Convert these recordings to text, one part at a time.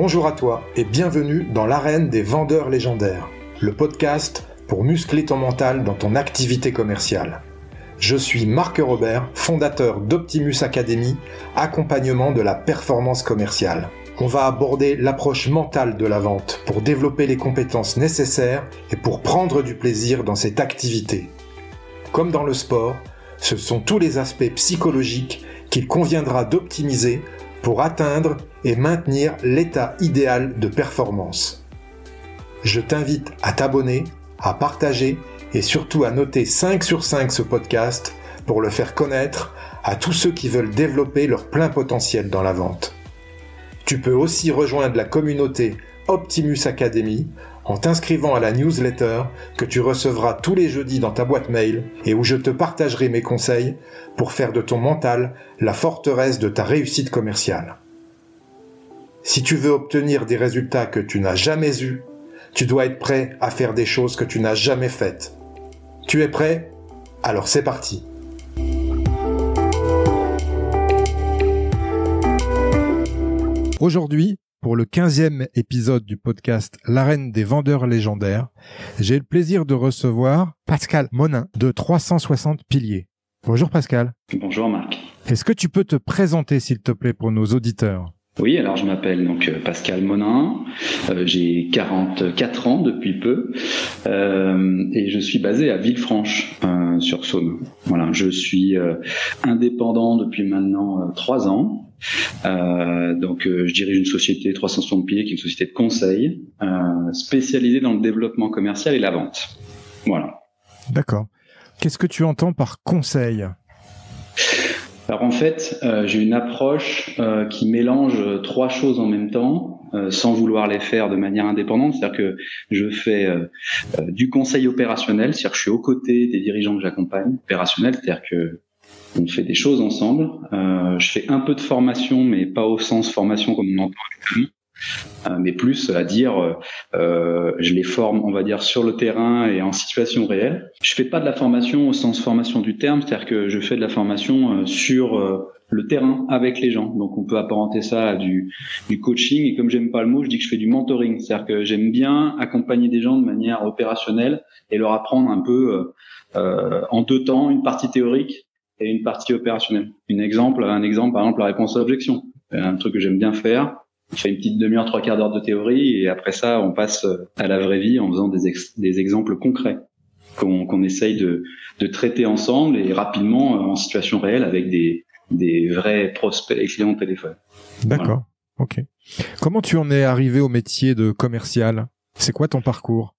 Bonjour à toi et bienvenue dans l'arène des vendeurs légendaires, le podcast pour muscler ton mental dans ton activité commerciale. Je suis Marc Robert, fondateur d'Optimus Academy, accompagnement de la performance commerciale. On va aborder l'approche mentale de la vente pour développer les compétences nécessaires et pour prendre du plaisir dans cette activité. Comme dans le sport, ce sont tous les aspects psychologiques qu'il conviendra d'optimiser pour atteindre et maintenir l'état idéal de performance. Je t'invite à t'abonner, à partager et surtout à noter 5 sur 5 ce podcast pour le faire connaître à tous ceux qui veulent développer leur plein potentiel dans la vente. Tu peux aussi rejoindre la communauté Optimus Academy en t'inscrivant à la newsletter que tu recevras tous les jeudis dans ta boîte mail et où je te partagerai mes conseils pour faire de ton mental la forteresse de ta réussite commerciale. Si tu veux obtenir des résultats que tu n'as jamais eus, tu dois être prêt à faire des choses que tu n'as jamais faites. Tu es prêt ? Alors c'est parti. Aujourd'hui, pour le 15e épisode du podcast L'arène des vendeurs légendaires, j'ai le plaisir de recevoir Pascal Monin de 360 Piliers. Bonjour Pascal. Bonjour Marc. Est-ce que tu peux te présenter s'il te plaît pour nos auditeurs ? Oui, alors je m'appelle donc Pascal Monin, j'ai 44 ans depuis peu et je suis basé à Villefranche sur Saône. Voilà, je suis indépendant depuis maintenant 3 ans. Je dirige une société 360 Piliers qui est une société de conseil spécialisée dans le développement commercial et la vente. Voilà. D'accord. Qu'est-ce que tu entends par conseil ? Alors en fait, j'ai une approche qui mélange 3 choses en même temps, sans vouloir les faire de manière indépendante. C'est-à-dire que je fais du conseil opérationnel, c'est-à-dire que je suis aux côtés des dirigeants que j'accompagne, opérationnel, c'est-à-dire que on fait des choses ensemble. Je fais un peu de formation, mais pas au sens formation comme on entend actuellement. Mais plus à dire je les forme, on va dire, sur le terrain et en situation réelle. Je fais pas de la formation au sens formation du terme, c'est-à-dire que je fais de la formation sur le terrain avec les gens. Donc on peut apparenter ça à du coaching, et comme j'aime pas le mot, je dis que je fais du mentoring, c'est-à-dire que j'aime bien accompagner des gens de manière opérationnelle et leur apprendre un peu en 2 temps, une partie théorique et une partie opérationnelle. Un exemple, par exemple, la réponse à l'objection. Un truc que j'aime bien faire. On fait une petite demi-heure, 3/4 d'heure de théorie, et après ça, on passe à la vraie vie en faisant des exemples concrets qu'on essaye de traiter ensemble et rapidement en situation réelle avec des vrais prospects et clients au téléphone. D'accord, voilà. Ok. Comment tu en es arrivé au métier de commercial ? C'est quoi ton parcours ?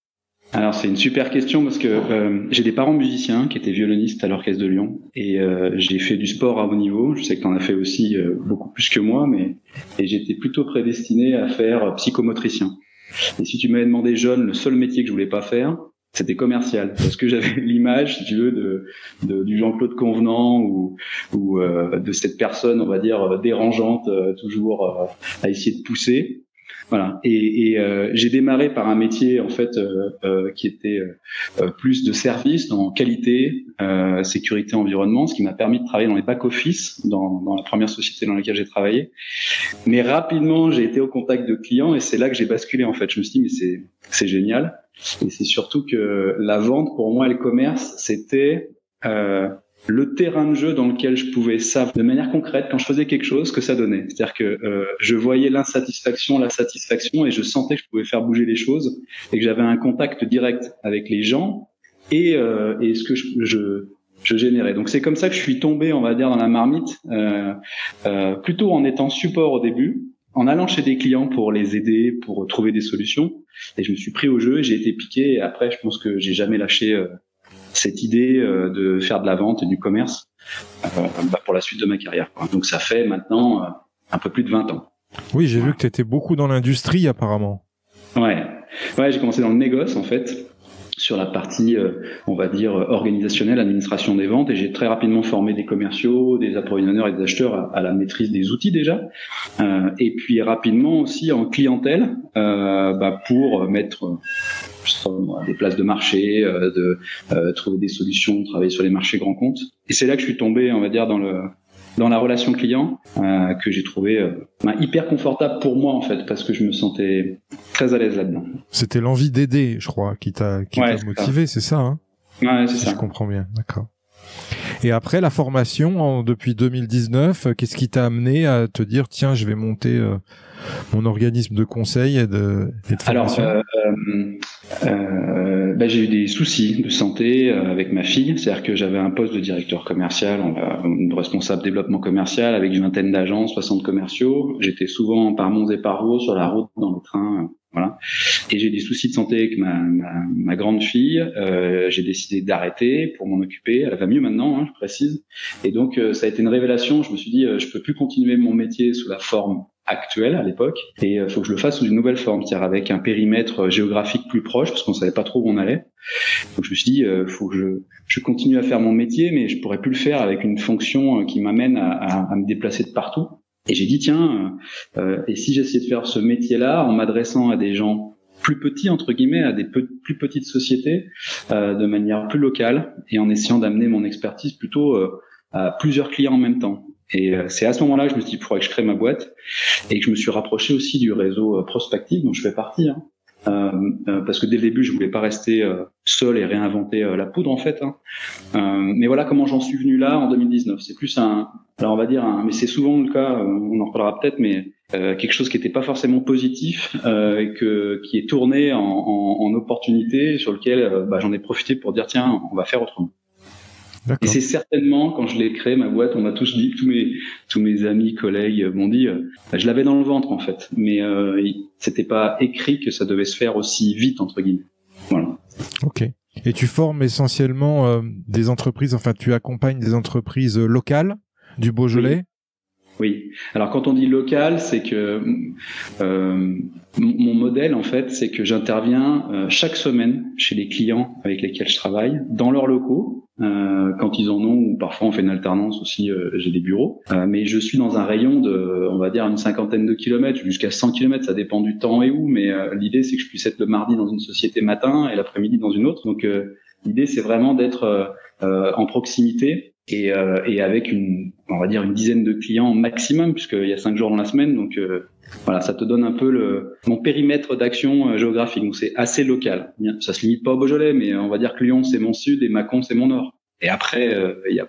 Alors c'est une super question parce que j'ai des parents musiciens qui étaient violonistes à l'Orchestre de Lyon et j'ai fait du sport à haut niveau. Je sais que tu en as fait aussi beaucoup plus que moi, et j'étais plutôt prédestiné à faire psychomotricien. Et si tu m'avais demandé jeune, le seul métier que je voulais pas faire, c'était commercial, parce que j'avais l'image, si tu veux, du Jean-Claude Convenant ou de cette personne, on va dire, dérangeante, toujours à essayer de pousser. Voilà. Et j'ai démarré par un métier en fait qui était plus de service dans qualité, sécurité, environnement, ce qui m'a permis de travailler dans les back-office dans la première société dans laquelle j'ai travaillé. Mais rapidement, j'ai été au contact de clients et c'est là que j'ai basculé en fait. Je me suis dit mais c'est génial. Et c'est surtout que la vente pour moi et le commerce, c'était le terrain de jeu dans lequel je pouvais savoir de manière concrète quand je faisais quelque chose que ça donnait. C'est-à-dire que je voyais l'insatisfaction, la satisfaction, et je sentais que je pouvais faire bouger les choses et que j'avais un contact direct avec les gens et ce que je générais. Donc c'est comme ça que je suis tombé, on va dire, dans la marmite, plutôt en étant support au début, en allant chez des clients pour les aider, pour trouver des solutions, et je me suis pris au jeu et j'ai été piqué, et après je pense que j'ai jamais lâché cette idée de faire de la vente et du commerce pour la suite de ma carrière. Donc ça fait maintenant un peu plus de 20 ans. Oui, j'ai vu que tu étais beaucoup dans l'industrie apparemment. Ouais, j'ai commencé dans le négoce en fait, sur la partie, on va dire, organisationnelle, administration des ventes, et j'ai très rapidement formé des commerciaux, des approvisionneurs et des acheteurs à la maîtrise des outils déjà, et puis rapidement aussi en clientèle, pour mettre des places de marché, trouver des solutions, travailler sur les marchés grands comptes. Et c'est là que je suis tombé, on va dire, dans dans la relation client que j'ai trouvé hyper confortable pour moi en fait, parce que je me sentais très à l'aise là-dedans. C'était l'envie d'aider, je crois, qui t'a motivé, c'est ça, hein? Ouais, c'est si ça. Je comprends bien, d'accord. Et après la formation, depuis 2019, qu'est-ce qui t'a amené à te dire tiens, je vais monter mon organisme de conseil et de formation? Alors, j'ai eu des soucis de santé avec ma fille, c'est-à-dire que j'avais un poste de directeur commercial, de responsable développement commercial avec une vingtaine d'agences, 60 commerciaux. J'étais souvent par Mons et par Vaux sur la route, dans le train, voilà. Et j'ai des soucis de santé avec ma grande fille. J'ai décidé d'arrêter pour m'en occuper. Elle va mieux maintenant, hein, je précise. Et donc ça a été une révélation. Je me suis dit, je peux plus continuer mon métier sous la forme actuelle à l'époque, et faut que je le fasse sous une nouvelle forme, c'est-à-dire avec un périmètre géographique plus proche, parce qu'on savait pas trop où on allait. Donc je me suis dit, faut que je continue à faire mon métier, mais je pourrais plus le faire avec une fonction qui m'amène à me déplacer de partout. Et j'ai dit tiens, et si j'essayais de faire ce métier-là en m'adressant à des gens plus petits entre guillemets, à des plus petites sociétés, de manière plus locale, et en essayant d'amener mon expertise plutôt à plusieurs clients en même temps. Et c'est à ce moment-là que je me suis dit, il faudrait que je crée ma boîte, et que je me suis rapproché aussi du réseau Prospective dont je fais partie, hein. Parce que dès le début, je voulais pas rester seul et réinventer la poudre en fait, hein. Mais voilà comment j'en suis venu là en 2019. C'est plus alors on va dire mais c'est souvent le cas, on en reparlera peut-être, mais quelque chose qui n'était pas forcément positif, et qui est tourné en opportunité, sur lequel j'en ai profité pour dire tiens, on va faire autrement. Et c'est certainement, quand je l'ai créé, ma boîte, on m'a tous dit, tous mes amis, collègues m'ont dit, je l'avais dans le ventre en fait, mais c'était pas écrit que ça devait se faire aussi vite entre guillemets. Voilà. Ok. Et tu formes essentiellement des entreprises, enfin tu accompagnes des entreprises locales du Beaujolais? Oui. Alors quand on dit local, c'est que mon modèle en fait, c'est que j'interviens chaque semaine chez les clients avec lesquels je travaille, dans leurs locaux, quand ils en ont, ou parfois on fait une alternance aussi, j'ai des bureaux, mais je suis dans un rayon de, on va dire, une cinquantaine de kilomètres, jusqu'à 100 kilomètres, ça dépend du temps et où, mais l'idée c'est que je puisse être le mardi dans une société matin et l'après-midi dans une autre. Donc l'idée c'est vraiment d'être en proximité, et avec on va dire une dizaine de clients maximum, puisqu'il y a 5 jours dans la semaine, donc voilà, ça te donne un peu mon périmètre d'action géographique. Donc c'est assez local. Ça se limite pas au Beaujolais, mais on va dire que Lyon c'est mon sud et Mâcon c'est mon nord. Et après il y a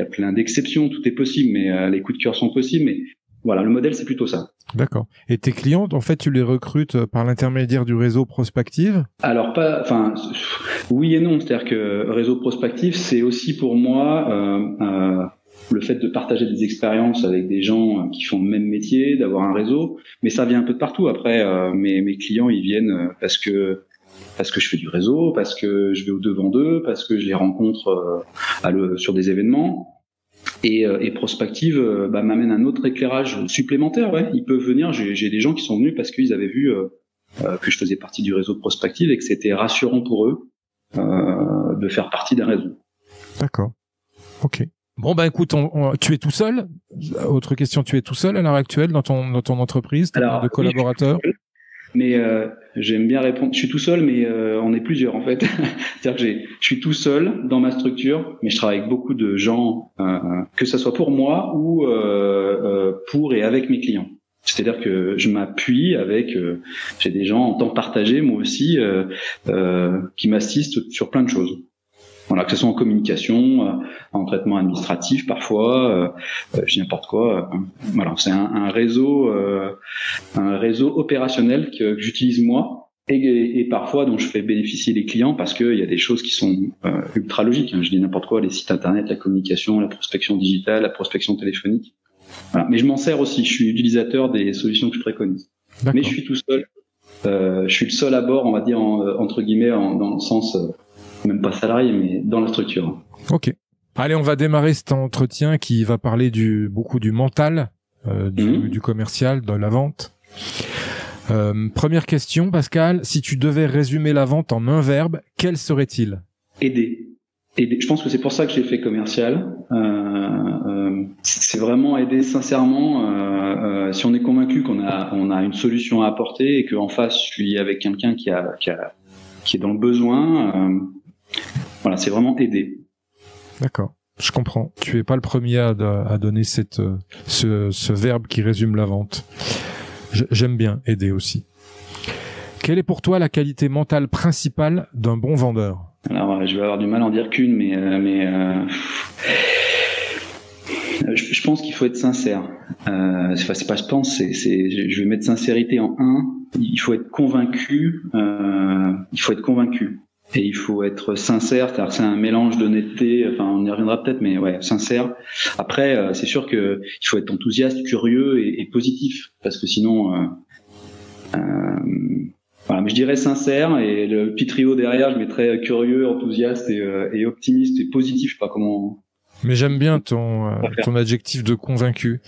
plein d'exceptions, tout est possible, mais les coups de cœur sont possibles, mais voilà, le modèle c'est plutôt ça. D'accord. Et tes clients, en fait, tu les recrutes par l'intermédiaire du réseau Prospective? Alors oui et non. C'est-à-dire que réseau Prospective, c'est aussi pour moi le fait de partager des expériences avec des gens qui font le même métier, d'avoir un réseau. Mais ça vient un peu de partout. Après, mes clients, ils viennent parce que je fais du réseau, parce que je vais au devant d'eux, parce que je les rencontre sur des événements. Et Prospective m'amène un autre éclairage supplémentaire. Ouais, ils peuvent venir. J'ai des gens qui sont venus parce qu'ils avaient vu que je faisais partie du réseau Prospective et que c'était rassurant pour eux de faire partie d'un réseau. D'accord. Ok. Bon écoute, tu es tout seul. Autre question, tu es tout seul à l'heure actuelle dans ton entreprise, de collaborateurs? Oui, mais j'aime bien répondre. Je suis tout seul, mais on est plusieurs en fait. C'est-à-dire que je suis tout seul dans ma structure, mais je travaille avec beaucoup de gens, que ça soit pour moi ou pour et avec mes clients. C'est-à-dire que je m'appuie avec, j'ai des gens en temps partagé, moi aussi, qui m'assistent sur plein de choses. Voilà, que ce soit en communication, en traitement administratif parfois, je dis n'importe quoi. Voilà, c'est un réseau opérationnel que j'utilise moi et parfois dont je fais bénéficier les clients parce qu'il y a des choses qui sont ultra logiques. Je dis n'importe quoi, les sites internet, la communication, la prospection digitale, la prospection téléphonique. Voilà. Mais je m'en sers aussi. Je suis utilisateur des solutions que je préconise. D'accord. Mais je suis tout seul. Je suis le seul à bord, on va dire entre guillemets, dans le sens même pas salarié, mais dans la structure. Ok. Allez, on va démarrer cet entretien qui va parler beaucoup du mental, du commercial, de la vente. Première question, Pascal. Si tu devais résumer la vente en un verbe, quel serait-il? Aider. Je pense que c'est pour ça que j'ai fait commercial. C'est vraiment aider sincèrement. Si on est convaincu qu'on a une solution à apporter et qu'en face, je suis avec quelqu'un qui est dans le besoin, voilà, c'est vraiment aider. D'accord. Je comprends. Tu es pas le premier à donner ce verbe qui résume la vente. J'aime bien aider aussi. Quelle est pour toi la qualité mentale principale d'un bon vendeur? Alors, je vais avoir du mal à en dire qu'une, mais je pense qu'il faut être sincère. C'est pas je pense, je vais mettre sincérité en 1. Il faut être convaincu. Et il faut être sincère, c'est-à-dire que c'est un mélange d'honnêteté, enfin on y reviendra peut-être, mais ouais, sincère. Après, c'est sûr que il faut être enthousiaste, curieux et positif, parce que sinon, voilà. Mais je dirais sincère, et le petit trio derrière, je mettrais curieux, enthousiaste et optimiste et positif. Je sais pas comment. Mais j'aime bien ton adjectif de convaincu.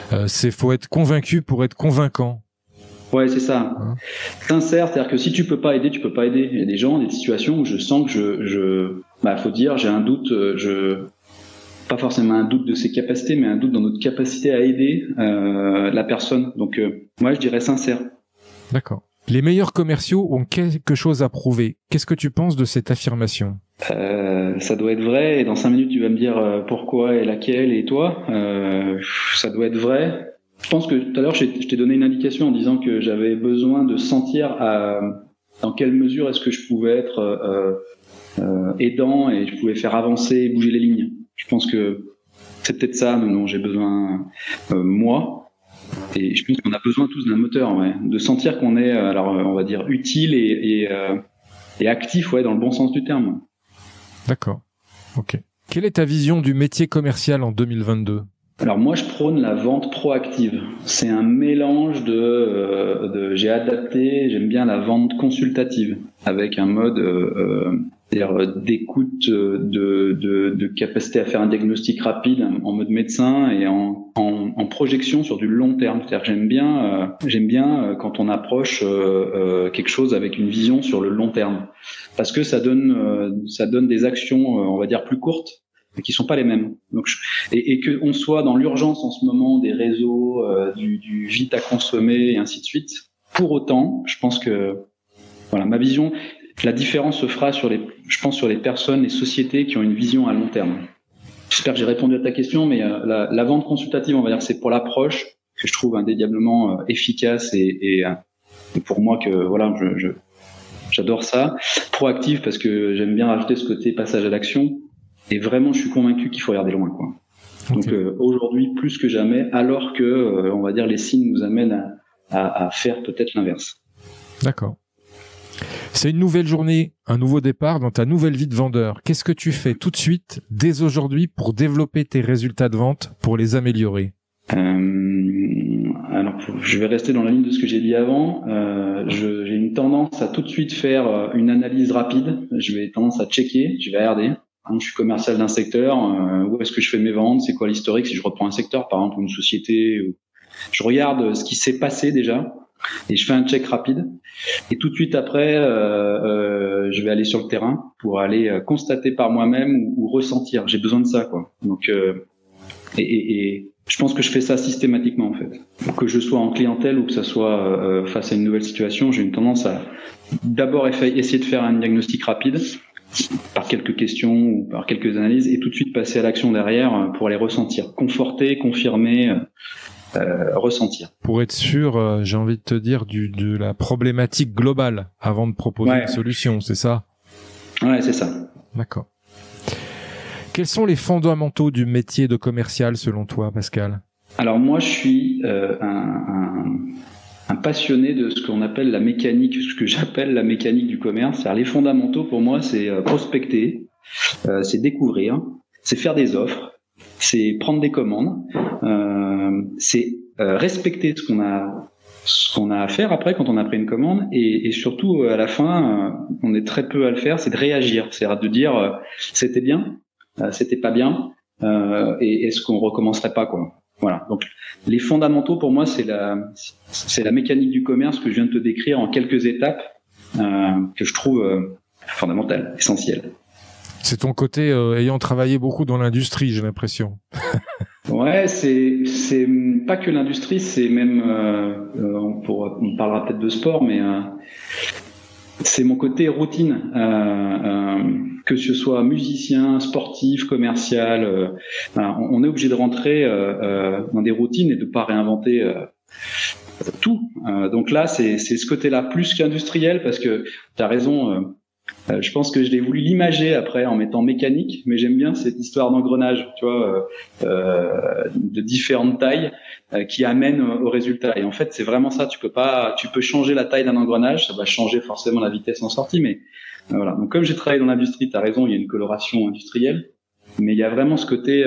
Faut être convaincu pour être convaincant. Ouais, c'est ça. Sincère, c'est-à-dire que si tu peux pas aider, tu peux pas aider. Il y a des gens, des situations où je sens que faut dire, j'ai un doute, pas forcément un doute de ses capacités, mais un doute dans notre capacité à aider la personne. Donc, moi, je dirais sincère. D'accord. Les meilleurs commerciaux ont quelque chose à prouver. Qu'est-ce que tu penses de cette affirmation? Ça doit être vrai, et dans 5 minutes, tu vas me dire pourquoi et laquelle et toi. Ça doit être vrai. Je pense que tout à l'heure, je t'ai donné une indication en disant que j'avais besoin de sentir dans quelle mesure est-ce que je pouvais être aidant et je pouvais faire avancer et bouger les lignes. Je pense que c'est peut-être ça dont j'ai besoin moi. Et je pense qu'on a besoin tous d'un moteur, ouais, de sentir qu'on est, alors on va dire utile et actif, ouais, dans le bon sens du terme. D'accord. Ok. Quelle est ta vision du métier commercial en 2022? Alors moi, je prône la vente proactive. C'est un mélange j'ai adapté, j'aime bien la vente consultative avec un mode d'écoute, de capacité à faire un diagnostic rapide en mode médecin et en projection sur du long terme. C'est-à-dire que j'aime bien quand on approche quelque chose avec une vision sur le long terme, parce que ça donne des actions, on va dire plus courtes, mais qui sont pas les mêmes. Donc et que on soit dans l'urgence en ce moment des réseaux, du vite à consommer et ainsi de suite. Pour autant, je pense que voilà, ma vision, la différence se fera sur les personnes, les sociétés qui ont une vision à long terme. J'espère que j'ai répondu à ta question, mais la vente consultative, on va dire, c'est pour l'approche que je trouve indéniablement efficace et pour moi que voilà, j'adore ça. Proactive parce que j'aime bien rajouter ce côté passage à l'action. Et vraiment, je suis convaincu qu'il faut regarder loin, quoi. Okay. Donc aujourd'hui, plus que jamais, alors que, on va dire, les signes nous amènent à faire peut-être l'inverse. D'accord. C'est une nouvelle journée, un nouveau départ dans ta nouvelle vie de vendeur. Qu'est-ce que tu fais tout de suite, dès aujourd'hui, pour développer tes résultats de vente, pour les améliorer? Alors, je vais rester dans la ligne de ce que j'ai dit avant. J'ai une tendance à tout de suite faire une analyse rapide. Je vais tendance à checker, je vais regarder. Je suis commercial d'un secteur, où est-ce que je fais mes ventes, c'est quoi l'historique, si je reprends un secteur, par exemple, une société, je regarde ce qui s'est passé déjà, et je fais un check rapide, et tout de suite après, je vais aller sur le terrain pour aller constater par moi-même ou ressentir. J'ai besoin de ça, quoi. Donc, et je pense que je fais ça systématiquement, en fait. Que je sois en clientèle ou que ça soit face à une nouvelle situation, j'ai une tendance à d'abord essayer de faire un diagnostic rapide, par quelques questions ou par quelques analyses, et tout de suite passer à l'action derrière pour les ressentir, conforter, confirmer, ressentir. Pour être sûr, j'ai envie de te dire de la problématique globale avant de proposer une solution, c'est ça? Ouais, c'est ça. D'accord. Quels sont les fondamentaux du métier de commercial selon toi, Pascal? Alors moi, je suis un passionné de ce qu'on appelle la mécanique, ce que j'appelle la mécanique du commerce. C'est-à-dire les fondamentaux pour moi, c'est prospecter, c'est découvrir, c'est faire des offres, c'est prendre des commandes, c'est respecter ce qu'on a à faire après quand on a pris une commande, et surtout à la fin, on est très peu à le faire, c'est de réagir, c'est-à-dire de dire c'était bien, c'était pas bien, et est-ce qu'on recommencerait pas, quoi. Voilà. Donc, les fondamentaux pour moi, c'est la mécanique du commerce que je viens de te décrire en quelques étapes, que je trouve fondamentale, essentielle. C'est ton côté ayant travaillé beaucoup dans l'industrie, j'ai l'impression. Ouais, c'est pas que l'industrie, c'est même on parlera peut-être de sport, mais c'est mon côté routine que ce soit musicien, sportif, commercial, on est obligé de rentrer dans des routines et de pas réinventer tout. Donc là, c'est ce côté-là plus qu'industriel, parce que tu as raison. Je pense que je l'ai voulu l'imager après en mettant mécanique, mais j'aime bien cette histoire d'engrenage, tu vois, de différentes tailles qui amènent au résultat. Et en fait, c'est vraiment ça. Tu peux changer la taille d'un engrenage, ça va changer forcément la vitesse en sortie, mais voilà. Donc comme j'ai travaillé dans l'industrie, t'as raison, il y a une coloration industrielle, mais il y a vraiment ce côté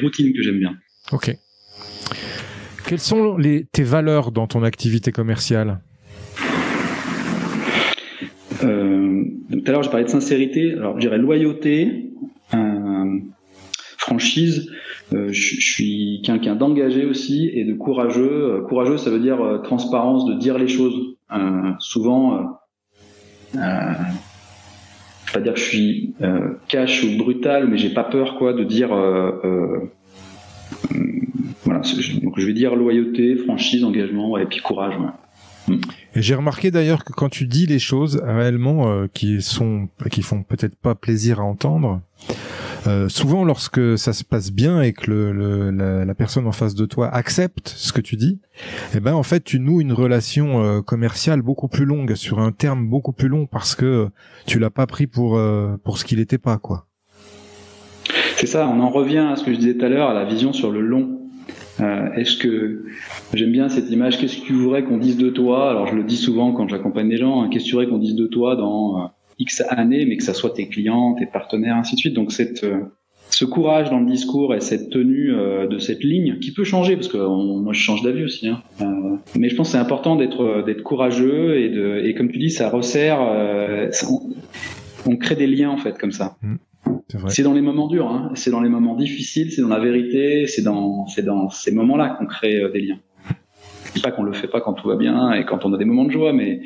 routine que j'aime bien. Ok. Quelles sont tes valeurs dans ton activité commerciale ? Tout à l'heure, j'ai parlé de sincérité. Alors, je dirais loyauté, franchise. Je suis quelqu'un d'engagé aussi et de courageux. Courageux, ça veut dire transparence, de dire les choses. Souvent, je vais pas dire que je suis cash ou brutal, mais j'ai pas peur, quoi, de dire. Voilà. Donc, je vais dire loyauté, franchise, engagement, et puis courage. Ouais. Et j'ai remarqué d'ailleurs que quand tu dis les choses réellement qui font peut-être pas plaisir à entendre, souvent lorsque ça se passe bien et que la personne en face de toi accepte ce que tu dis, eh ben en fait tu noues une relation commerciale beaucoup plus longue sur un terme beaucoup plus long, parce que tu l'as pas pris pour ce qu'il était pas, quoi. C'est ça, on en revient à ce que je disais tout à l'heure, à la vision sur le long. Est-ce que j'aime bien cette image, qu'est-ce que tu voudrais qu'on dise de toi? Alors je le dis souvent quand j'accompagne des gens, qu'est-ce que tu voudrais qu'on dise de toi dans X années, mais que ça soit tes clients, tes partenaires, ainsi de suite. Donc ce courage dans le discours et cette tenue de cette ligne qui peut changer, parce que moi je change d'avis aussi, hein. Mais je pense que c'est important d'être courageux et comme tu dis, ça resserre, on crée des liens en fait comme ça. C'est dans les moments durs, hein. C'est dans les moments difficiles, c'est dans la vérité, c'est dans ces moments-là qu'on crée des liens. Je dis pas qu'on le fait pas quand tout va bien et quand on a des moments de joie, mais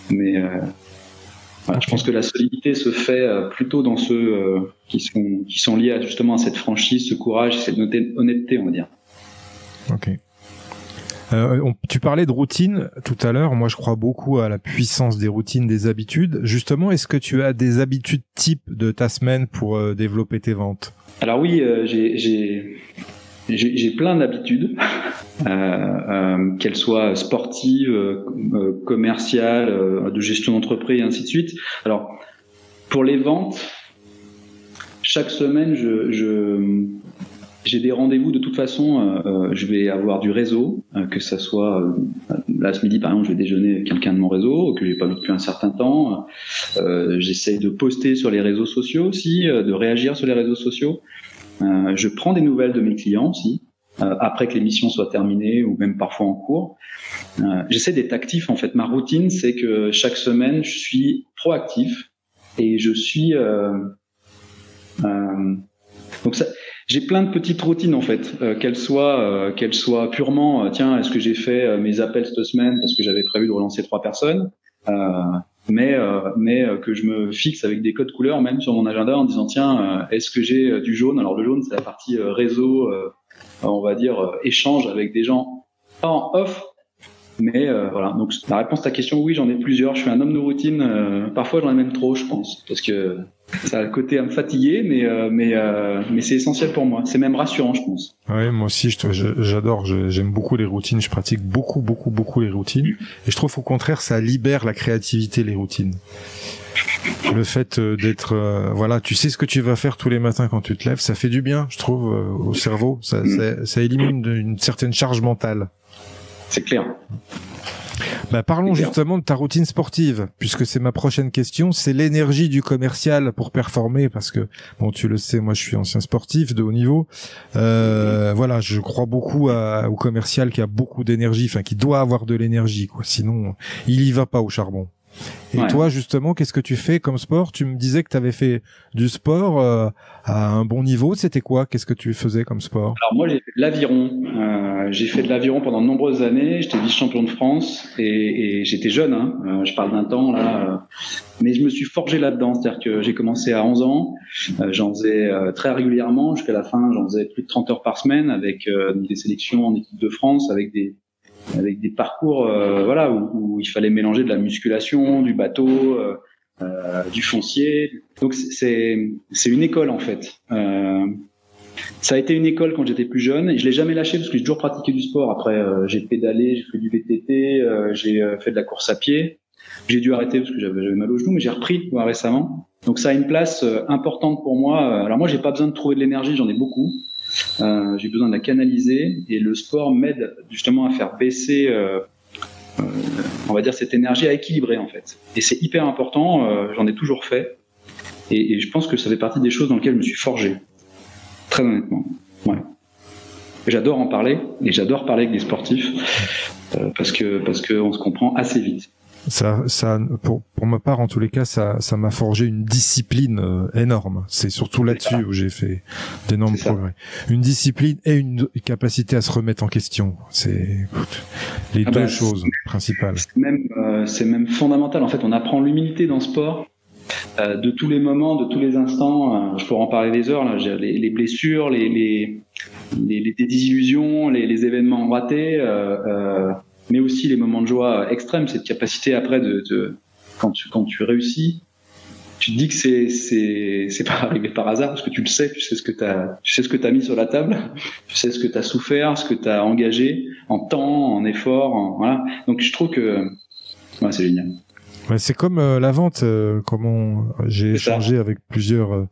voilà, je pense que la solidité se fait plutôt dans ceux qui sont liés justement à cette franchise, ce courage, cette honnêteté, on va dire. Ok. Tu parlais de routine tout à l'heure. Moi, je crois beaucoup à la puissance des routines, des habitudes. Justement, est-ce que tu as des habitudes types de ta semaine pour développer tes ventes? Alors oui, j'ai plein d'habitudes, qu'elles soient sportives, commerciales, de gestion d'entreprise, et ainsi de suite. Alors, pour les ventes, chaque semaine, j'ai des rendez-vous de toute façon. Je vais avoir du réseau, que ça soit là ce midi par exemple, je vais déjeuner avec quelqu'un de mon réseau que j'ai pas vu depuis un certain temps. J'essaye de poster sur les réseaux sociaux aussi, de réagir sur les réseaux sociaux. Je prends des nouvelles de mes clients aussi, après que l'émission soit terminée ou même parfois en cours. J'essaie d'être actif en fait. Ma routine, c'est que chaque semaine, je suis proactif et je suis donc ça. J'ai plein de petites routines en fait, qu'elles soient purement tiens, est-ce que j'ai fait mes appels cette semaine parce que j'avais prévu de relancer 3 personnes, mais que je me fixe avec des codes couleurs même sur mon agenda en disant tiens, est-ce que j'ai du jaune? Alors le jaune, c'est la partie réseau, on va dire échange avec des gens pas en off, mais voilà. Donc la réponse à ta question, oui, j'en ai plusieurs. Je suis un homme de routine, parfois j'en ai même trop, je pense, parce que ça a le côté à me fatiguer, mais c'est essentiel pour moi. C'est même rassurant, je pense. Ouais, moi aussi, j'adore. J'aime beaucoup les routines. Je pratique beaucoup les routines. Et je trouve au contraire, ça libère la créativité, les routines. Le fait d'être, voilà, tu sais ce que tu vas faire tous les matins quand tu te lèves, ça fait du bien, je trouve, au cerveau. Ça élimine une certaine charge mentale. C'est clair. Bah, parlons justement de ta routine sportive, puisque c'est ma prochaine question. C'est l'énergie du commercial pour performer, parce que bon, tu le sais, moi je suis ancien sportif de haut niveau. Voilà, je crois beaucoup au commercial qui a beaucoup d'énergie, enfin qui doit avoir de l'énergie, quoi. Sinon, il y va pas au charbon. Et ouais. Toi, justement, qu'est-ce que tu fais comme sport? Tu me disais que tu avais fait du sport à un bon niveau. C'était quoi? Qu'est-ce que tu faisais comme sport? Alors moi, j'ai fait de l'aviron. J'ai fait de l'aviron pendant de nombreuses années. J'étais vice-champion de France et j'étais jeune. Hein. Je parle d'un temps là, mais je me suis forgé là-dedans. C'est-à-dire que j'ai commencé à 11 ans. J'en faisais très régulièrement jusqu'à la fin. J'en faisais plus de 30 heures par semaine avec des sélections en équipe de France, avec des parcours voilà où il fallait mélanger de la musculation, du bateau, du foncier. Donc c'est une école en fait. Ça a été une école quand j'étais plus jeune et je l'ai jamais lâché parce que j'ai toujours pratiqué du sport. Après, j'ai pédalé, j'ai fait du VTT, j'ai fait de la course à pied. J'ai dû arrêter parce que j'avais mal au genou, mais j'ai repris récemment. Donc ça a une place importante pour moi. Alors moi, j'ai pas besoin de trouver de l'énergie, j'en ai beaucoup. J'ai besoin de la canaliser et le sport m'aide justement à faire baisser, on va dire, cette énergie, à équilibrer en fait. Et c'est hyper important. J'en ai toujours fait et je pense que ça fait partie des choses dans lesquelles je me suis forgé. Très honnêtement, ouais. J'adore en parler et j'adore parler avec des sportifs parce que on se comprend assez vite. Ça, pour ma part, en tous les cas, ça m'a forgé une discipline énorme. C'est surtout là-dessus où j'ai fait d'énormes progrès. Une discipline et une capacité à se remettre en question. C'est les deux choses principales. C'est même fondamental. En fait, on apprend l'humilité dans le sport. De tous les moments, de tous les instants, je pourrais en parler des heures. Là, les blessures, les désillusions, les événements ratés, mais aussi les moments de joie extrêmes. Cette capacité après quand tu réussis, tu te dis que c'est pas arrivé par hasard parce que tu le sais, tu sais ce que t'as mis sur la table, tu sais ce que t'as souffert, ce que t'as engagé en temps, en effort, voilà. Donc je trouve que c'est génial. Ouais, c'est comme la vente, comment j'ai échangé avec plusieurs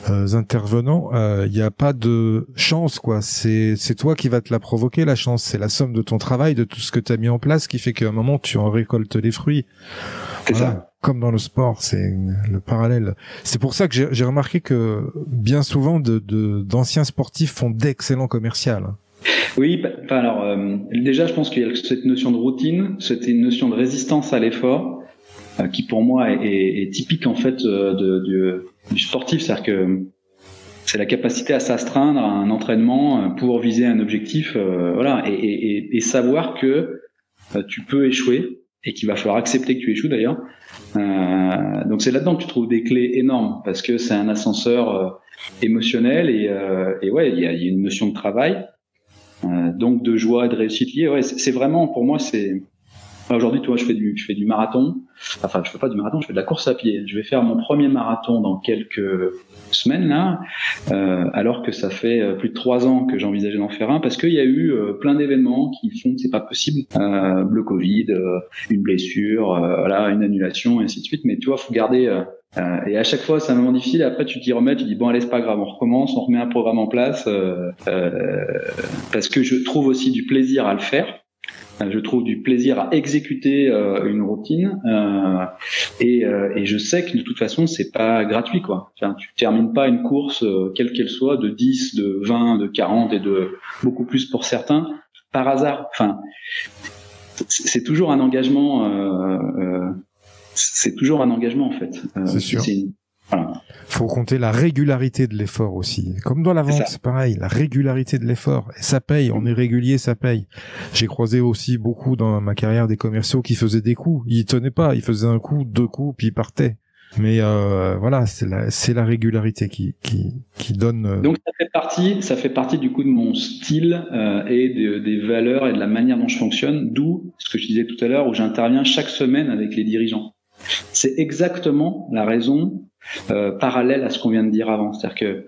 intervenants. Il n'y a pas de chance, quoi. C'est toi qui vas te la provoquer, la chance. C'est la somme de ton travail, de tout ce que tu as mis en place, qui fait qu'à un moment tu en récoltes les fruits. C'est ça. Comme dans le sport, c'est le parallèle. C'est pour ça que j'ai remarqué que bien souvent d'anciens sportifs font d'excellents commerciaux. Oui, alors déjà je pense qu'il y a cette notion de routine, cette notion de résistance à l'effort. Qui pour moi est typique en fait du sportif, c'est-à-dire que c'est la capacité à s'astreindre à un entraînement pour viser un objectif, voilà, et savoir que tu peux échouer et qu'il va falloir accepter que tu échoues d'ailleurs. Donc c'est là-dedans que tu trouves des clés énormes parce que c'est un ascenseur émotionnel et ouais, il y a une notion de travail, donc de joie et de réussite liée. Ouais, c'est vraiment pour moi c'est. Aujourd'hui, tu vois, je fais du marathon. Enfin, je fais pas du marathon, je fais de la course à pied. Je vais faire mon premier marathon dans quelques semaines là, alors que ça fait plus de 3 ans que j'envisageais d'en faire un, parce qu'il y a eu plein d'événements qui font que c'est pas possible. Le Covid, une blessure, voilà, une annulation, et ainsi de suite. Mais tu vois, faut garder. Et à chaque fois, c'est un moment difficile. Et après, tu t'y remets, tu dis bon, allez, c'est pas grave, on recommence, on remet un programme en place, parce que je trouve aussi du plaisir à le faire. Je trouve du plaisir à exécuter une routine et je sais que de toute façon c'est pas gratuit quoi. Enfin, tu termines pas une course quelle qu'elle soit de 10, de 20, de 40 et de beaucoup plus pour certains par hasard. Enfin, c'est toujours un engagement. C'est toujours un engagement en fait. C'est sûr. Voilà. Faut compter la régularité de l'effort aussi. Comme dans la vente, c'est pareil, la régularité de l'effort. Et ça paye, on est régulier, ça paye. J'ai croisé aussi beaucoup dans ma carrière des commerciaux qui faisaient des coups. Ils tenaient pas, ils faisaient un coup, 2 coups, puis ils partaient. Mais voilà, c'est la régularité qui donne. Donc ça fait partie du coup de mon style et des valeurs et de la manière dont je fonctionne. D'où ce que je disais tout à l'heure où j'interviens chaque semaine avec les dirigeants. C'est exactement la raison parallèle à ce qu'on vient de dire avant. C'est-à-dire que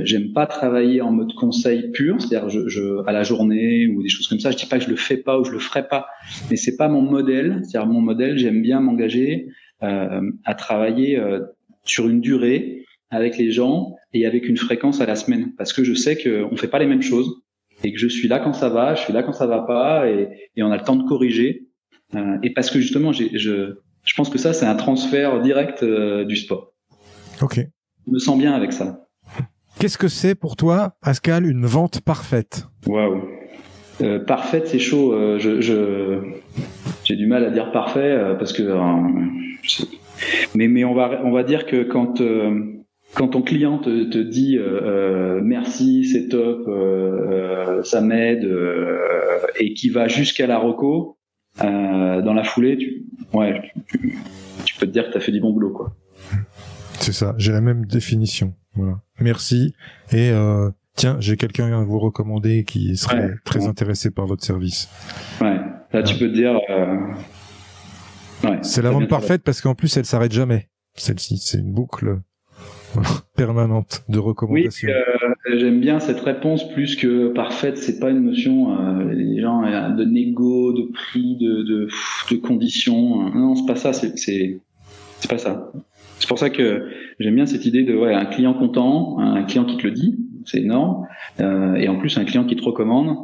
j'aime pas travailler en mode conseil pur, c'est-à-dire à la journée ou des choses comme ça. Je dis pas que je le fais pas ou je le ferai pas, mais c'est pas mon modèle. C'est-à-dire mon modèle, j'aime bien m'engager à travailler sur une durée avec les gens et avec une fréquence à la semaine, parce que je sais qu'on fait pas les mêmes choses et que je suis là quand ça va, je suis là quand ça va pas et on a le temps de corriger. Et parce que justement, je pense que ça, c'est un transfert direct du sport. Ok. Je me sens bien avec ça. Qu'est-ce que c'est pour toi, Pascal, une vente parfaite? Waouh. Parfaite, c'est chaud. J'ai du mal à dire parfait parce que. Mais on va dire que quand ton client te dit merci, c'est top, ça m'aide, et qui va jusqu'à la reco, dans la foulée, tu peux te dire que tu as fait du bon boulot, quoi. C'est ça, j'ai la même définition. Voilà. Merci. Et tiens, j'ai quelqu'un à vous recommander qui serait très intéressé par votre service. Ouais. Là, tu peux te dire Ouais, c'est la vente parfaite parce qu'en plus elle s'arrête jamais. Celle-ci, c'est une boucle permanente de recommandations. Oui, j'aime bien cette réponse plus que parfaite. C'est pas une notion, les gens de négo, de prix, de conditions. Non, c'est pas ça. C'est pas ça. C'est pour ça que j'aime bien cette idée de un client content, un client qui te le dit, c'est énorme, et en plus un client qui te recommande,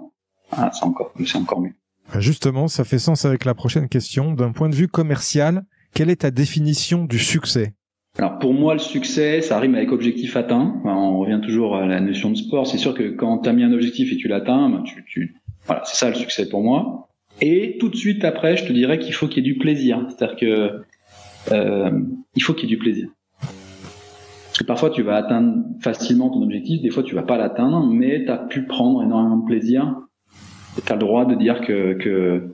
c'est encore mieux. Justement, ça fait sens avec la prochaine question. D'un point de vue commercial, quelle est ta définition du succès? Alors pour moi, le succès, ça rime avec objectif atteint. On revient toujours à la notion de sport. C'est sûr que quand tu as mis un objectif et tu l'atteins, voilà, c'est ça le succès pour moi. Et tout de suite après, je te dirais qu'il faut qu'il y ait du plaisir. C'est-à-dire que il faut qu'il y ait du plaisir. Parce que parfois, tu vas atteindre facilement ton objectif, des fois, tu vas pas l'atteindre, mais tu as pu prendre énormément de plaisir. Tu as le droit de dire que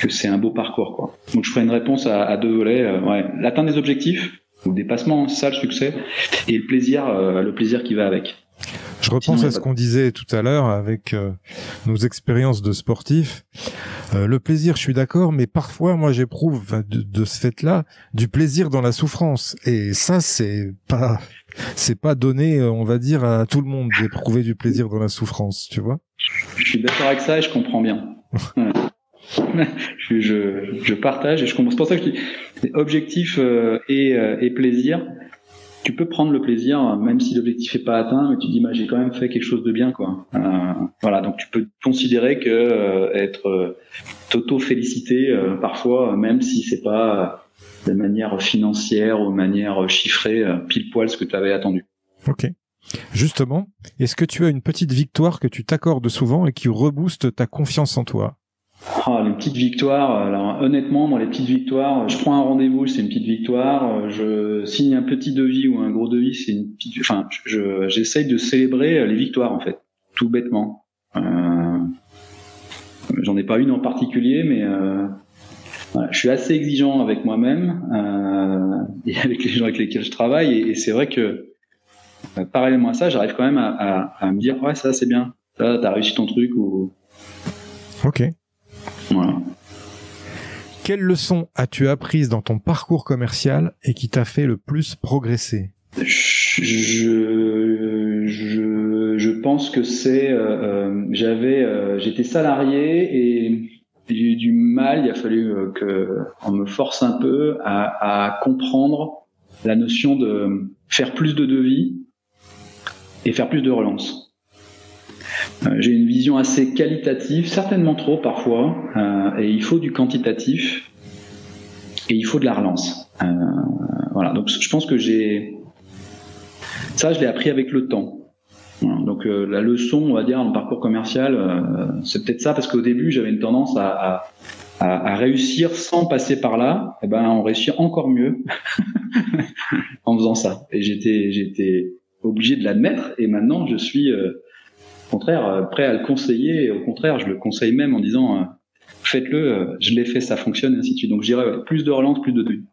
c'est un beau parcours, quoi. Donc, je ferai une réponse à deux volets. L'atteinte des objectifs, ou le dépassement, c'est ça le succès, et le plaisir qui va avec. Je repense à ce qu'on disait tout à l'heure avec nos expériences de sportifs. Le plaisir, je suis d'accord, mais parfois, moi, j'éprouve de ce fait-là du plaisir dans la souffrance. Et ça, c'est pas donné, on va dire, à tout le monde d'éprouver du plaisir dans la souffrance, tu vois. Je suis d'accord avec ça et je comprends bien. Je partage et je comprends. C'est pour ça que je dis objectif et plaisir. Tu peux prendre le plaisir, même si l'objectif est pas atteint, mais tu dis, j'ai quand même fait quelque chose de bien, quoi. Voilà, donc tu peux considérer que être t'auto-féliciter parfois, même si c'est pas de manière financière ou de manière chiffrée, pile poil ce que tu avais attendu. Ok. Justement, est-ce que tu as une petite victoire que tu t'accordes souvent et qui rebooste ta confiance en toi? Les petites victoires, alors honnêtement, dans les petites victoires, je prends un rendez-vous, c'est une petite victoire, je signe un petit devis ou un gros devis, c'est une petite, j'essaye de célébrer les victoires, en fait, tout bêtement. J'en ai pas une en particulier, mais je suis assez exigeant avec moi-même et avec les gens avec lesquels je travaille, et c'est vrai que parallèlement à ça, j'arrive quand même à me dire, ça c'est bien, ça, t'as réussi ton truc, ou... Ok. Voilà. Quelle leçon as-tu apprises dans ton parcours commercial et qui t'a fait le plus progresser? Je pense que c'est j'étais salarié et j'ai eu du mal. Il a fallu qu'on me force un peu à comprendre la notion de faire plus de devis et faire plus de relances. J'ai une vision assez qualitative, certainement trop parfois, et il faut du quantitatif et il faut de la relance. Voilà, donc je pense que je l'ai appris avec le temps. Voilà, donc la leçon, on va dire, dans le parcours commercial, c'est peut-être ça, parce qu'au début, j'avais une tendance à réussir sans passer par là. Et on réussit encore mieux en faisant ça. Et j'étais obligé de l'admettre, et maintenant je suis au contraire prêt à le conseiller, et au contraire je le conseille même en disant faites-le, je l'ai fait, ça fonctionne, et ainsi de suite. Donc je dirais plus de relance, plus de devis.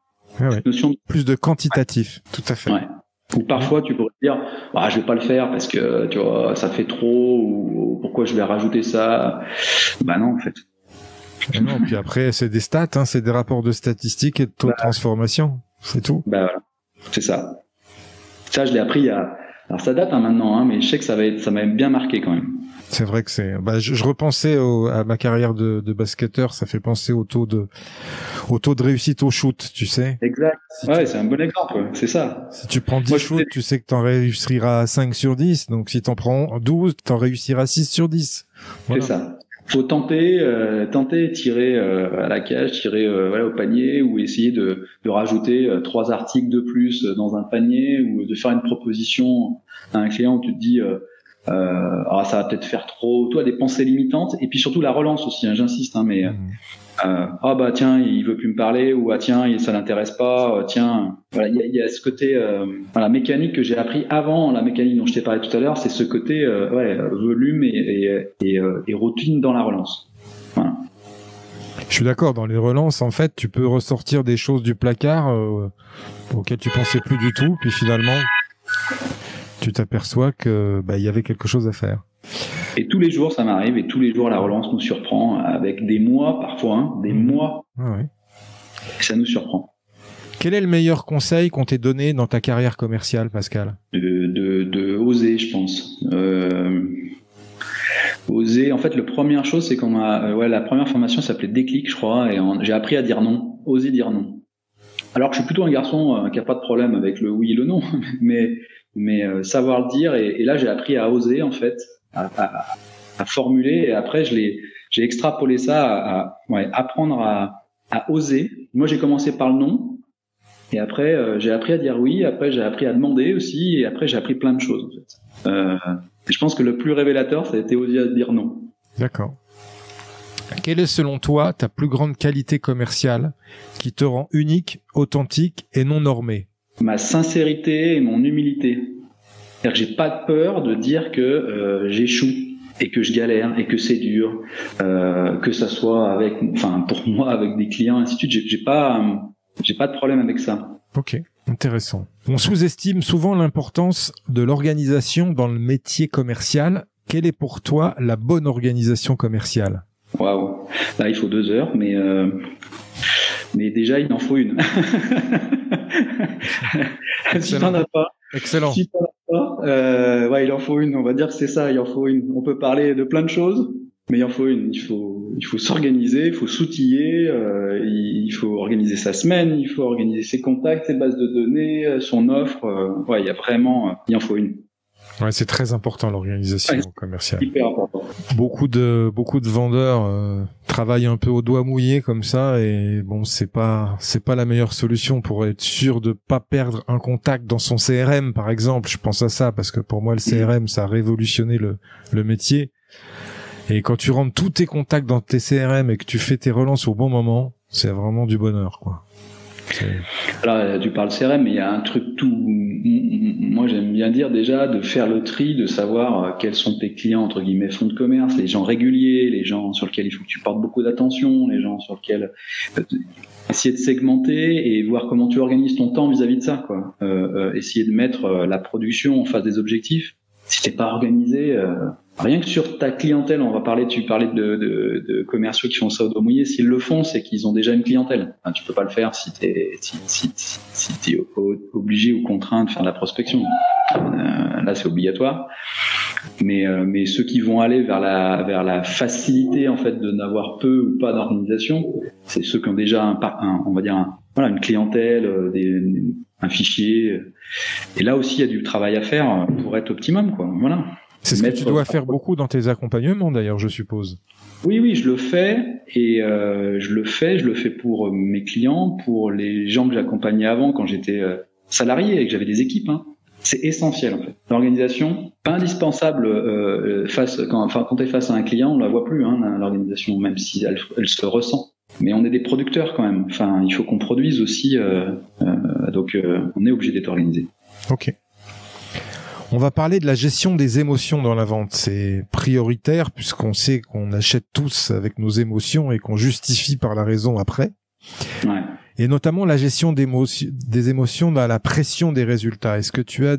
Notion de... Plus de quantitatif, tout à fait. Ouais. Ou parfois tu pourrais dire je vais pas le faire parce que tu vois ça fait trop, ou pourquoi je vais rajouter ça. Non, en fait. Et non, puis après c'est des stats, c'est des rapports de statistiques et de taux de transformation, c'est tout. Voilà, c'est ça. Ça je l'ai appris alors ça date maintenant, mais je sais que ça m'a bien marqué quand même. C'est vrai que c'est. Je repensais à ma carrière de basketteur, ça fait penser au taux de réussite au shoot, tu sais. Exact. C'est un bon exemple, c'est ça. Si tu prends 10 shoots, tu sais que t'en réussiras 5 sur 10, donc si t'en prends 12, t'en réussiras 6 sur 10. Voilà. C'est ça. Faut tenter, tirer à la cage, tirer au panier, ou essayer de rajouter 3 articles de plus dans un panier, ou de faire une proposition à un client où tu te dis ça va peut-être faire trop, toi, des pensées limitantes, et puis surtout la relance aussi, j'insiste, mais tiens, il veut plus me parler, ou tiens, ça l'intéresse pas, tiens, voilà, il y a ce côté mécanique que j'ai appris avant, la mécanique dont je t'ai parlé tout à l'heure, c'est ce côté volume et routine dans la relance. Voilà. Je suis d'accord, dans les relances, en fait, tu peux ressortir des choses du placard auxquelles tu pensais plus du tout, puis finalement tu t'aperçois que y avait quelque chose à faire. Et tous les jours, ça m'arrive, et tous les jours, la relance nous surprend avec des mois parfois, des mois. Ah ouais. Et ça nous surprend. Quel est le meilleur conseil qu'on t'ait donné dans ta carrière commerciale, Pascal? De oser, je pense. Oser. En fait, la première chose, c'est qu'on a, la première formation s'appelait Déclic, je crois, et j'ai appris à dire non. Oser dire non. Alors que je suis plutôt un garçon qui a pas de problème avec le oui et le non, mais savoir le dire. Et là, j'ai appris à oser, en fait, à formuler. Et après, j'ai extrapolé ça à apprendre à oser. Moi, j'ai commencé par le non. Et après, j'ai appris à dire oui. Après, j'ai appris à demander aussi. Et après, j'ai appris plein de choses, en fait. Et je pense que le plus révélateur, ça a été oser dire non. D'accord. Quelle est selon toi ta plus grande qualité commerciale qui te rend unique, authentique et non normé? Ma sincérité et mon humilité. C'est-à-dire que j'ai pas de peur de dire que j'échoue et que je galère et que c'est dur, que ça soit pour moi avec des clients, ainsi de suite. J'ai pas de problème avec ça. Ok, intéressant. On sous-estime souvent l'importance de l'organisation dans le métier commercial. Quelle est pour toi la bonne organisation commerciale? Waouh, là il faut 2 heures, mais déjà il en faut une. Si t'en as pas, excellent. Si t'en as pas, il en faut une. On va dire que c'est ça, il en faut une. On peut parler de plein de choses, mais il en faut une. Il faut s'organiser, il faut s'outiller, il faut organiser sa semaine, il faut organiser ses contacts, ses bases de données, son offre. Il en faut une. Ouais, c'est très important l'organisation commerciale. Hyper important. Beaucoup de vendeurs travaillent un peu au doigt mouillé comme ça et bon, c'est pas la meilleure solution pour être sûr de pas perdre un contact dans son CRM par exemple. Je pense à ça parce que pour moi le CRM ça a révolutionné le métier. Et quand tu rentres tous tes contacts dans tes CRM et que tu fais tes relances au bon moment, c'est vraiment du bonheur, quoi. Alors, tu parles CRM, mais il y a un truc moi, j'aime bien dire déjà de faire le tri, de savoir quels sont tes clients, entre guillemets, fonds de commerce, les gens réguliers, les gens sur lesquels il faut que tu portes beaucoup d'attention, les gens sur lesquels essayer de segmenter et voir comment tu organises ton temps vis-à-vis de ça, quoi. Essayer de mettre la production en face des objectifs. Si t'es pas organisé, rien que sur ta clientèle, tu parlais de commerciaux qui font ça au doigt mouillé. S'ils le font, c'est qu'ils ont déjà une clientèle. Enfin, tu peux pas le faire si t'es obligé ou contraint de faire de la prospection. Là, c'est obligatoire. Mais ceux qui vont aller vers la facilité en fait de n'avoir peu ou pas d'organisation, c'est ceux qui ont déjà une clientèle, un fichier. Et là aussi, il y a du travail à faire pour être optimum, quoi. Voilà. C'est ce que tu dois faire beaucoup dans tes accompagnements, d'ailleurs, je suppose. Oui, je le fais et je le fais pour mes clients, pour les gens que j'accompagnais avant quand j'étais salarié et que j'avais des équipes. Hein. C'est essentiel en fait. L'organisation, pas indispensable quand tu es face à un client, on la voit plus l'organisation, même si elle se ressent. Mais on est des producteurs quand même. Enfin, il faut qu'on produise aussi, donc on est obligé d'être organisé. Ok. On va parler de la gestion des émotions dans la vente. C'est prioritaire puisqu'on sait qu'on achète tous avec nos émotions et qu'on justifie par la raison après. Ouais. Et notamment la gestion des émotions dans la pression des résultats. Est-ce que tu as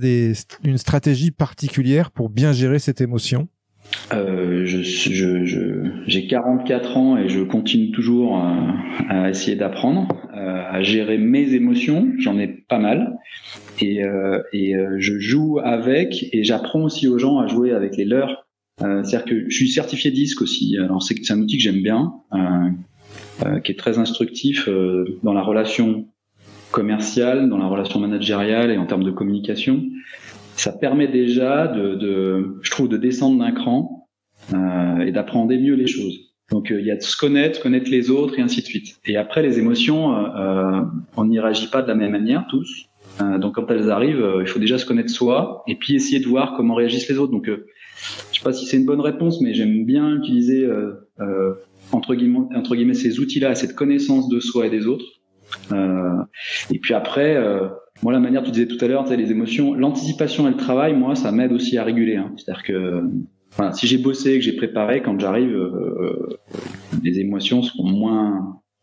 une stratégie particulière pour bien gérer cette émotion ? J'ai 44 ans et je continue toujours à essayer d'apprendre à gérer mes émotions. J'en ai pas mal et je joue avec et j'apprends aussi aux gens à jouer avec les leurs. C'est-à-dire que je suis certifié DISC aussi. Alors c'est un outil que j'aime bien, qui est très instructif dans la relation commerciale, dans la relation managériale et en termes de communication. Ça permet déjà je trouve, de descendre d'un cran et d'appréhender mieux les choses. Donc il y a de se connaître les autres et ainsi de suite. Et après les émotions, on n'y réagit pas de la même manière tous. Donc quand elles arrivent, il faut déjà se connaître soi et puis essayer de voir comment réagissent les autres. Donc je sais pas si c'est une bonne réponse, mais j'aime bien utiliser entre guillemets ces outils-là, cette connaissance de soi et des autres. Et puis après, moi la manière, tu disais tout à l'heure, les émotions, l'anticipation et le travail, moi ça m'aide aussi à réguler. C'est-à-dire que si j'ai bossé, que j'ai préparé, quand j'arrive, les émotions seront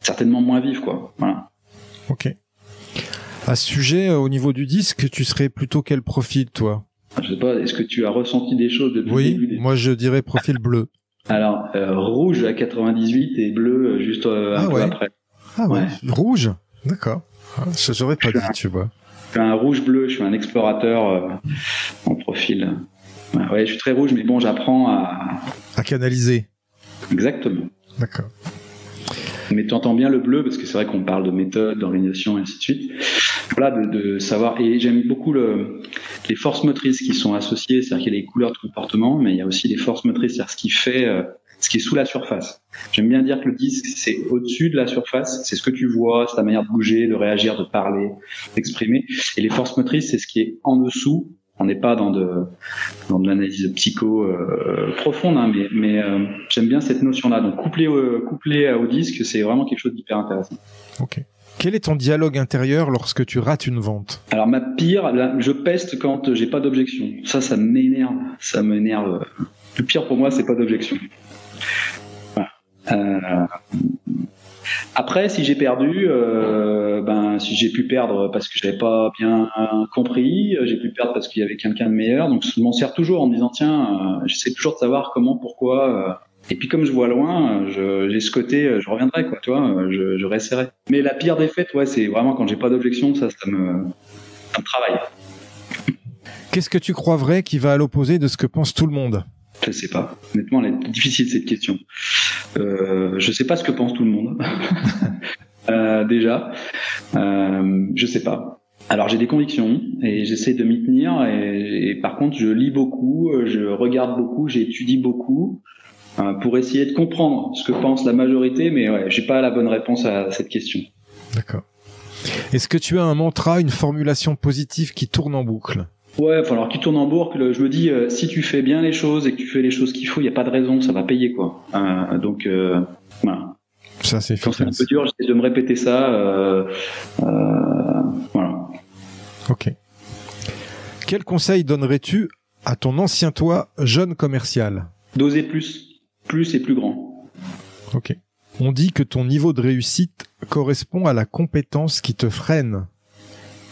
certainement moins vives, quoi. Voilà. Ok. À ce sujet, au niveau du disque, tu serais plutôt quel profil, toi ? Je sais pas, est-ce que tu as ressenti des choses depuis le début ? Oui, moi je dirais profil bleu. Alors, rouge à 98 et bleu juste un peu après. Ah ouais, rouge. D'accord. J'aurais pas dit, tu vois. Je suis un rouge-bleu, je suis un explorateur en profil. Ouais, je suis très rouge, mais bon, j'apprends à canaliser. Exactement. D'accord. Mais tu entends bien le bleu, parce que c'est vrai qu'on parle de méthode, d'organisation, et ainsi de suite. Voilà, de savoir. Et j'aime beaucoup les forces motrices qui sont associées, c'est-à-dire qu'il y a les couleurs de comportement, mais il y a aussi les forces motrices, c'est-à-dire ce qui fait, ce qui est sous la surface. J'aime bien dire que le disque, c'est au-dessus de la surface, c'est ce que tu vois, c'est ta manière de bouger, de réagir, de parler, d'exprimer. Et les forces motrices, c'est ce qui est en dessous. On n'est pas dans de l'analyse psycho profonde, hein, mais j'aime bien cette notion-là. Donc couplé au disque, c'est vraiment quelque chose d'hyper intéressant. Ok. Quel est ton dialogue intérieur lorsque tu rates une vente? Alors ma pire, là, je peste quand j'ai pas d'objection. Ça m'énerve. Ça m'énerve. Le pire pour moi, c'est pas d'objection. Voilà. Après, si j'ai perdu, si j'ai pu perdre parce que j'avais pas bien compris, j'ai pu perdre parce qu'il y avait quelqu'un de meilleur. Donc je m'en sers toujours en me disant tiens, j'essaie toujours de savoir comment, pourquoi. Et puis comme je vois loin, j'ai ce côté, je reviendrai quoi, tu vois, je réessayerai. Mais la pire défaite, ouais, c'est vraiment quand j'ai pas d'objection, ça me travaille. Qu'est-ce que tu crois vrai qui va à l'opposé de ce que pense tout le monde? Je sais pas. Honnêtement, elle est difficile cette question. Je sais pas ce que pense tout le monde. Déjà, je sais pas. Alors j'ai des convictions et j'essaie de m'y tenir. Et par contre, je lis beaucoup, je regarde beaucoup, j'étudie beaucoup pour essayer de comprendre ce que pense la majorité. Mais ouais, j'ai pas la bonne réponse à cette question. D'accord. Est-ce que tu as un mantra, une formulation positive qui tourne en boucle? Ouais, enfin alors qui tourne en boucle, je me dis si tu fais bien les choses et que tu fais les choses qu'il faut, il y a pas de raison, ça va payer quoi. Donc voilà. Ça c'est quand c'est un peu dur, j'essaie de me répéter ça. Voilà. Ok. Quel conseil donnerais-tu à ton ancien toi, jeune commercial? D'oser plus et plus grand. Ok. On dit que ton niveau de réussite correspond à la compétence qui te freine.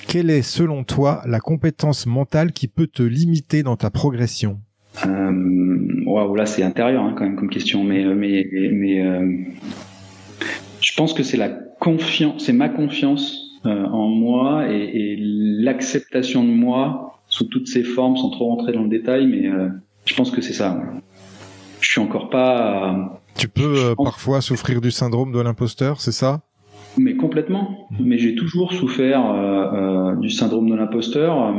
Quelle est, selon toi, la compétence mentale qui peut te limiter dans ta progression? Waouh, là c'est intérieur quand même comme question, mais je pense que c'est la confiance, c'est ma confiance en moi et l'acceptation de moi sous toutes ses formes, sans trop rentrer dans le détail, mais je pense que c'est ça. Je suis encore pas. Tu peux parfois souffrir du syndrome de l'imposteur, c'est ça? Mais complètement. Mais j'ai toujours souffert du syndrome de l'imposteur,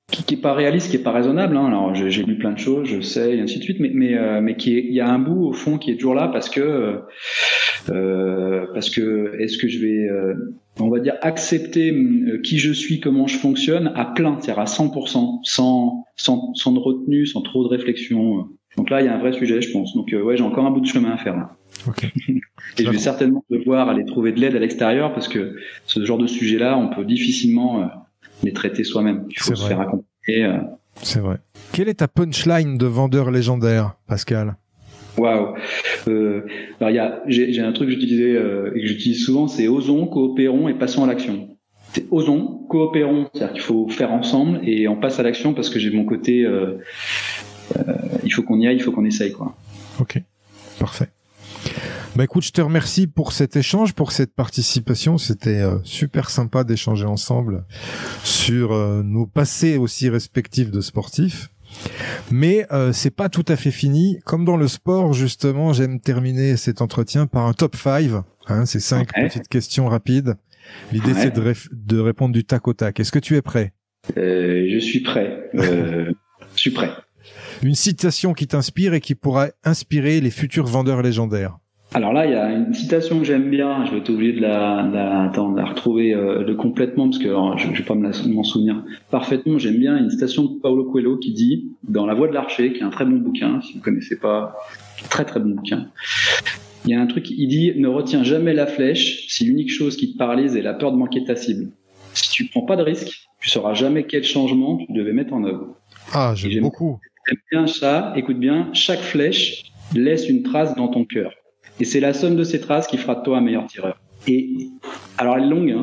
qui est pas réaliste, qui est pas raisonnable. Alors j'ai lu plein de choses, je sais, et ainsi de suite. Mais il y a un bout au fond qui est toujours là parce que est-ce que je vais, on va dire, accepter qui je suis, comment je fonctionne à plein, c'est-à-dire à 100%, sans de retenue, sans trop de réflexion. Donc là, il y a un vrai sujet, je pense. Donc ouais, j'ai encore un bout de chemin à faire là. Ok. Et je vais certainement devoir aller trouver de l'aide à l'extérieur parce que ce genre de sujet-là, on peut difficilement les traiter soi-même. Il faut se faire accompagner. C'est vrai. Quelle est ta punchline de vendeur légendaire, Pascal? Waouh. Alors j'ai un truc que j'utilisais et que j'utilise souvent, c'est osons, coopérons et passons à l'action. C'est osons, coopérons, c'est-à-dire qu'il faut faire ensemble et on passe à l'action parce que j'ai mon côté. Il faut qu'on y aille, il faut qu'on essaye quoi. Ok, parfait. Bah écoute, je te remercie pour cet échange, pour cette participation. C'était super sympa d'échanger ensemble sur nos passés aussi respectifs de sportifs. Mais c'est pas tout à fait fini. Comme dans le sport, justement, j'aime terminer cet entretien par un top 5. C'est 5 petites questions rapides. L'idée, c'est de répondre du tac au tac. Est-ce que tu es prêt? Je suis prêt. Je suis prêt. Une citation qui t'inspire et qui pourra inspirer les futurs vendeurs légendaires. Alors là, il y a une citation que j'aime bien. Je vais être obligé de la retrouver complètement parce que je vais pas m'en souvenir parfaitement. J'aime bien une citation de Paulo Coelho qui dit dans La Voie de l'Archer, qui est un très bon bouquin. Si vous connaissez pas, très très bon bouquin. Il y a un truc, il dit ne retiens jamais la flèche si l'unique chose qui te paralyse est la peur de manquer ta cible. Si tu prends pas de risque, tu sauras jamais quel changement tu devais mettre en œuvre. Ah, j'aime beaucoup. J'aime bien ça. Écoute bien, chaque flèche laisse une trace dans ton cœur. Et c'est la somme de ces traces qui fera de toi un meilleur tireur. Et alors elle est longue,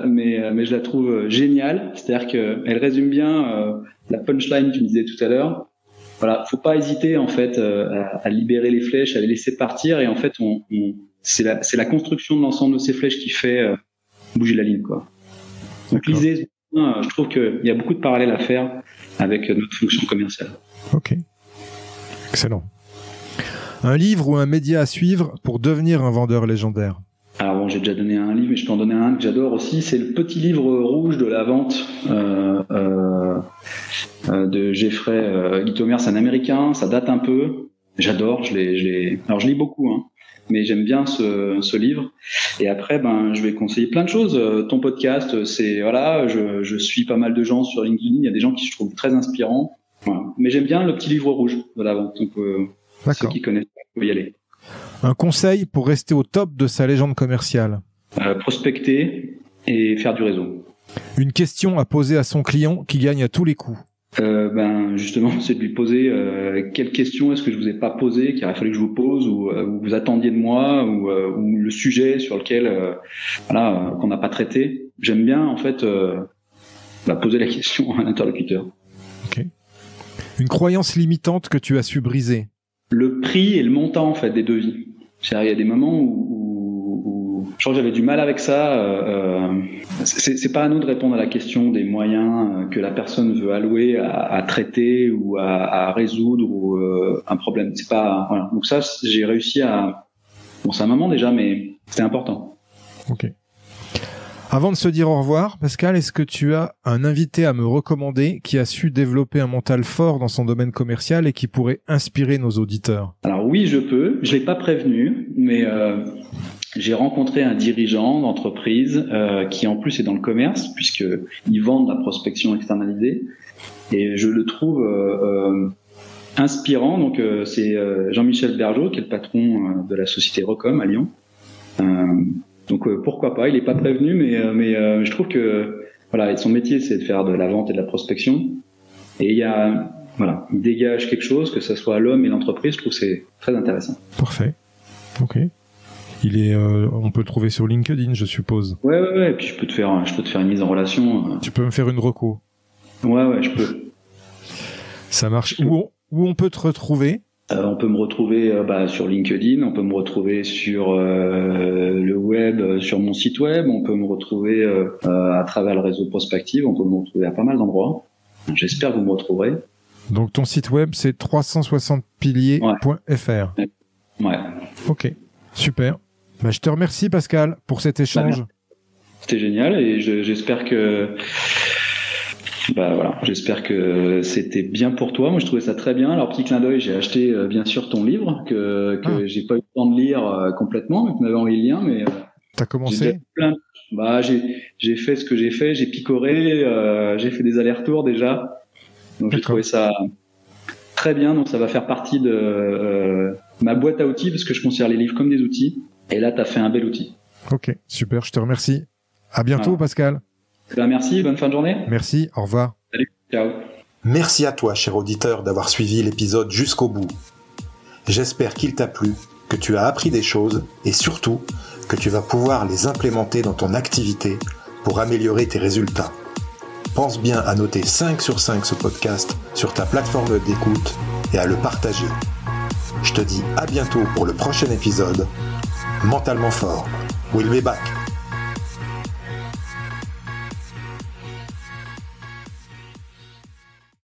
mais je la trouve géniale. C'est-à-dire qu'elle résume bien la punchline que tu me disais tout à l'heure. voilà, faut pas hésiter en fait à libérer les flèches, à les laisser partir, et en fait c'est la construction de l'ensemble de ces flèches qui fait bouger la ligne, quoi. Donc lisez, je trouve qu'il y a beaucoup de parallèles à faire avec notre fonction commerciale. Ok, excellent. Un livre ou un média à suivre pour devenir un vendeur légendaire? Alors bon, j'ai déjà donné un livre, mais je peux en donner un que j'adore aussi. C'est le petit livre rouge de la vente de Jeffrey Gitomer. C'est un Américain, ça date un peu. J'adore, alors je lis beaucoup, hein, mais j'aime bien ce livre. Et après, je vais conseiller plein de choses. Ton podcast, c'est voilà, je suis pas mal de gens sur LinkedIn. Il y a des gens qui je trouve très inspirants. Voilà. Mais j'aime bien le petit livre rouge de la vente. Donc ceux qui connaissent, il faut y aller. Un conseil pour rester au top de sa légende commerciale? Prospecter et faire du réseau. Une question à poser à son client qui gagne à tous les coups? Justement, c'est de lui poser quelle question est-ce que je vous ai pas posé, qu'il aurait fallu que je vous pose, ou vous attendiez de moi, ou le sujet sur lequel qu'on n'a pas traité. J'aime bien en fait poser la question à l'interlocuteur. Ok. Une croyance limitante que tu as su briser? Le prix et le montant en fait des devis. C'est-à-dire, il y a des moments où je crois que j'avais du mal avec ça. C'est pas à nous de répondre à la question des moyens que la personne veut allouer à traiter ou à résoudre ou un problème. C'est pas voilà. Donc ça, j'ai réussi à. Bon, c'est un moment déjà, mais c'était important. Ok. Avant de se dire au revoir, Pascal, est-ce que tu as un invité à me recommander qui a su développer un mental fort dans son domaine commercial et qui pourrait inspirer nos auditeurs? Alors oui, je peux. Je l'ai pas prévenu, mais j'ai rencontré un dirigeant d'entreprise qui en plus est dans le commerce, puisqu'ils vendent la prospection externalisée, et je le trouve inspirant. Donc c'est Jean-Michel Bergeau, qui est le patron de la société Recom à Lyon. Donc pourquoi pas, il est pas prévenu, mais je trouve que voilà, son métier c'est de faire de la vente et de la prospection, et il dégage quelque chose, que ce soit l'homme et l'entreprise. Je trouve que c'est très intéressant. Parfait. Ok. On peut le trouver sur LinkedIn, je suppose. Ouais. Et puis je peux te faire une mise en relation. Tu peux me faire une reco. Ouais, je peux. Ça marche. Où on peut te retrouver? On peut me retrouver sur LinkedIn, on peut me retrouver sur le web, sur mon site web, on peut me retrouver à travers le réseau Prospective, on peut me retrouver à pas mal d'endroits. J'espère que vous me retrouverez. Donc ton site web, c'est 360piliers.fr. Ouais. Ok, super. Je te remercie Pascal pour cet échange. C'était génial, et j'espère que j'espère que c'était bien pour toi. Moi, je trouvais ça très bien. Alors, petit clin d'œil, j'ai acheté bien sûr ton livre que j'ai pas eu le temps de lire complètement, mais tu m'avais envoyé le lien. Mais t'as commencé? J'ai fait ce que j'ai fait, j'ai picoré, j'ai fait des allers-retours déjà. Donc j'ai trouvé ça très bien. Donc ça va faire partie de ma boîte à outils, parce que je considère les livres comme des outils. Et là, t'as fait un bel outil. Ok, super. Je te remercie. À bientôt, Pascal. Merci, bonne fin de journée. Merci, au revoir. Salut, ciao. Merci à toi, cher auditeur, d'avoir suivi l'épisode jusqu'au bout. J'espère qu'il t'a plu, que tu as appris des choses et surtout que tu vas pouvoir les implémenter dans ton activité pour améliorer tes résultats. Pense bien à noter 5 sur 5 ce podcast sur ta plateforme d'écoute et à le partager. Je te dis à bientôt pour le prochain épisode. Mentalement fort. We'll be back.